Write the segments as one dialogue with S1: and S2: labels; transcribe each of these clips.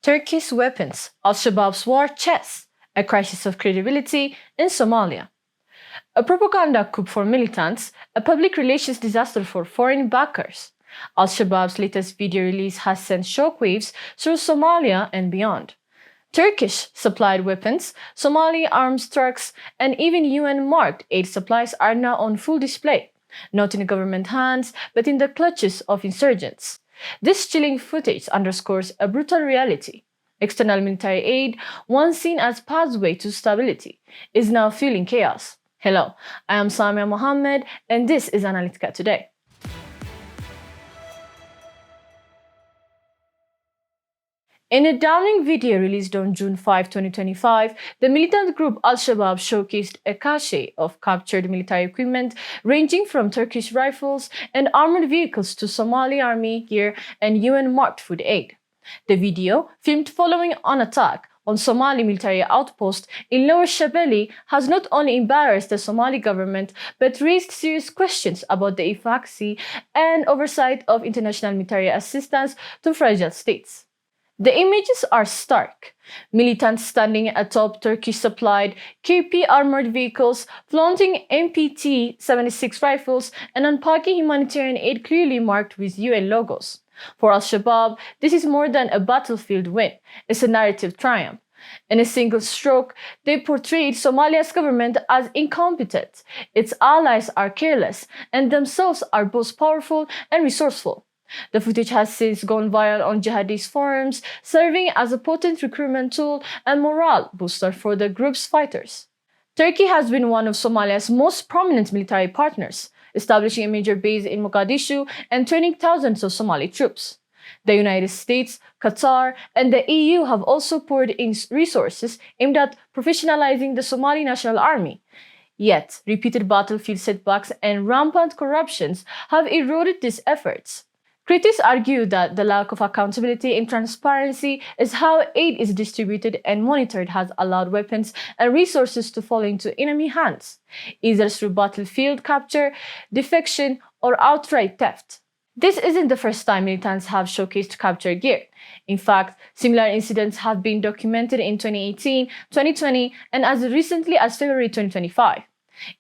S1: Turkey's weapons, Al-Shabaab's war chest, a crisis of credibility in Somalia. A propaganda coup for militants, a public relations disaster for foreign backers. Al-Shabaab's latest video release has sent shockwaves through Somalia and beyond. Turkish-supplied weapons, Somali arms trucks, and even UN-marked aid supplies are now on full display, not in government hands, but in the clutches of insurgents. This chilling footage underscores a brutal reality. External military aid, once seen as pathway to stability, is now fueling chaos. Hello, I am Samia Mohammed, and this is Analytica Today. In a damning video released on June 5, 2025, the militant group Al-Shabaab showcased a cache of captured military equipment ranging from Turkish rifles and armored vehicles to Somali army gear and UN-marked food aid. The video, filmed following an attack on Somali military outpost in Lower Shabelle, has not only embarrassed the Somali government but raised serious questions about the efficacy and oversight of international military assistance to fragile states. The images are stark. Militants standing atop Turkish-supplied KP armored vehicles, flaunting MPT-76 rifles, and unpacking humanitarian aid clearly marked with UN logos. For Al-Shabaab, this is more than a battlefield win. It's a narrative triumph. In a single stroke, they portrayed Somalia's government as incompetent. Its allies are careless, and themselves are both powerful and resourceful. The footage has since gone viral on jihadist forums, serving as a potent recruitment tool and morale booster for the group's fighters. Turkey has been one of Somalia's most prominent military partners, establishing a major base in Mogadishu and training thousands of Somali troops. The United States, Qatar, and the EU have also poured in resources aimed at professionalizing the Somali National Army. Yet, repeated battlefield setbacks and rampant corruptions have eroded these efforts. Critics argue that the lack of accountability and transparency is how aid is distributed and monitored has allowed weapons and resources to fall into enemy hands, either through battlefield capture, defection, or outright theft. This isn't the first time militants have showcased captured gear. In fact, similar incidents have been documented in 2018, 2020, and as recently as February 2025.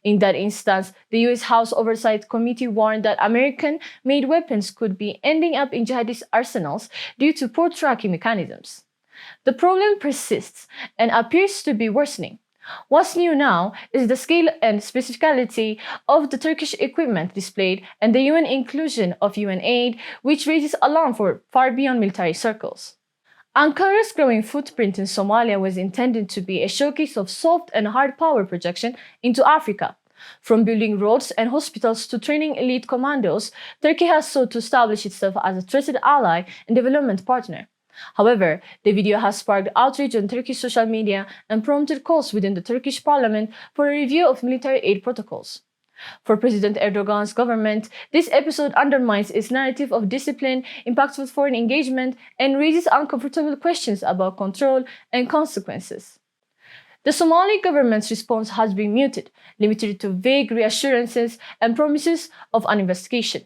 S1: In that instance, the US House Oversight Committee warned that American-made weapons could be ending up in jihadist arsenals due to poor tracking mechanisms. The problem persists and appears to be worsening. What's new now is the scale and specificity of the Turkish equipment displayed and the UN inclusion of UN aid, which raises alarm for far beyond military circles. Ankara's growing footprint in Somalia was intended to be a showcase of soft and hard power projection into Africa. From building roads and hospitals to training elite commandos, Turkey has sought to establish itself as a trusted ally and development partner. However, the video has sparked outrage on Turkish social media and prompted calls within the Turkish parliament for a review of military aid protocols. For President Erdogan's government, this episode undermines its narrative of discipline, impactful foreign engagement, and raises uncomfortable questions about control and consequences. The Somali government's response has been muted, limited to vague reassurances and promises of an investigation.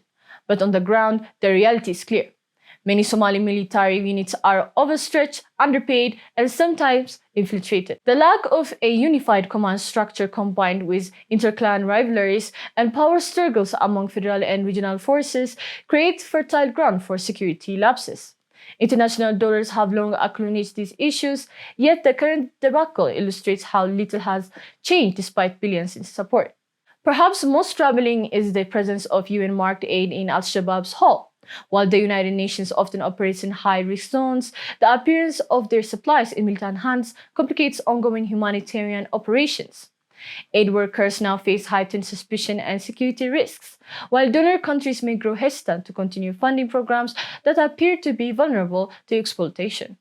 S1: But on the ground, the reality is clear. Many Somali military units are overstretched, underpaid, and sometimes infiltrated. The lack of a unified command structure combined with interclan rivalries and power struggles among federal and regional forces create fertile ground for security lapses. International donors have long acknowledged these issues, yet the current debacle illustrates how little has changed despite billions in support. Perhaps most troubling is the presence of UN-marked aid in Al-Shabaab's haul. While the United Nations often operates in high-risk zones, the appearance of their supplies in militant hands complicates ongoing humanitarian operations. Aid workers now face heightened suspicion and security risks, while donor countries may grow hesitant to continue funding programs that appear to be vulnerable to exploitation.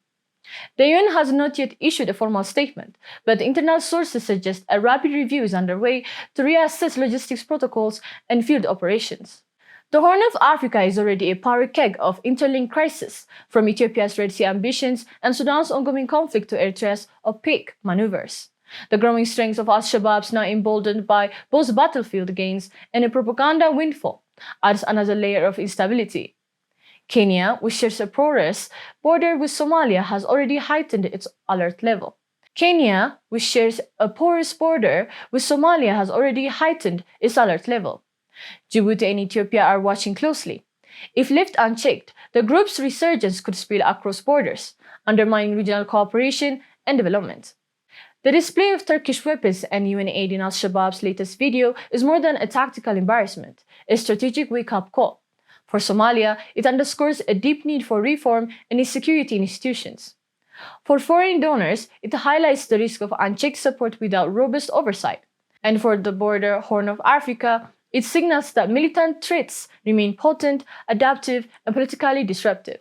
S1: The UN has not yet issued a formal statement, but internal sources suggest a rapid review is underway to reassess logistics protocols and field operations. The Horn of Africa is already a power keg of interlinked crises, from Ethiopia's Red Sea ambitions and Sudan's ongoing conflict to Eritrea's opaque maneuvers. The growing strength of Al-Shabaab, now emboldened by both battlefield gains and a propaganda windfall, adds another layer of instability. Kenya, which shares a porous border with Somalia, has already heightened its alert level. Kenya, which shares a porous border with Somalia, has already heightened its alert level. Djibouti and Ethiopia are watching closely. If left unchecked, the group's resurgence could spill across borders, undermining regional cooperation and development. The display of Turkish weapons and UN aid in Al-Shabaab's latest video is more than a tactical embarrassment, a strategic wake-up call. For Somalia, it underscores a deep need for reform in its security institutions. For foreign donors, it highlights the risk of unchecked support without robust oversight. And for the border Horn of Africa, it signals that militant threats remain potent, adaptive, and politically disruptive.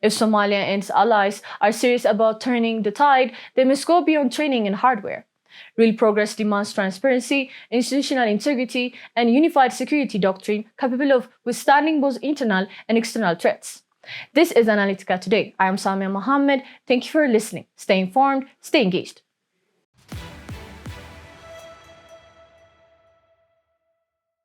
S1: If Somalia and its allies are serious about turning the tide, they must go beyond training and hardware. Real progress demands transparency, institutional integrity, and unified security doctrine capable of withstanding both internal and external threats. This is Analytica Today. I am Samia Mohammed. Thank you for listening. Stay informed, stay engaged.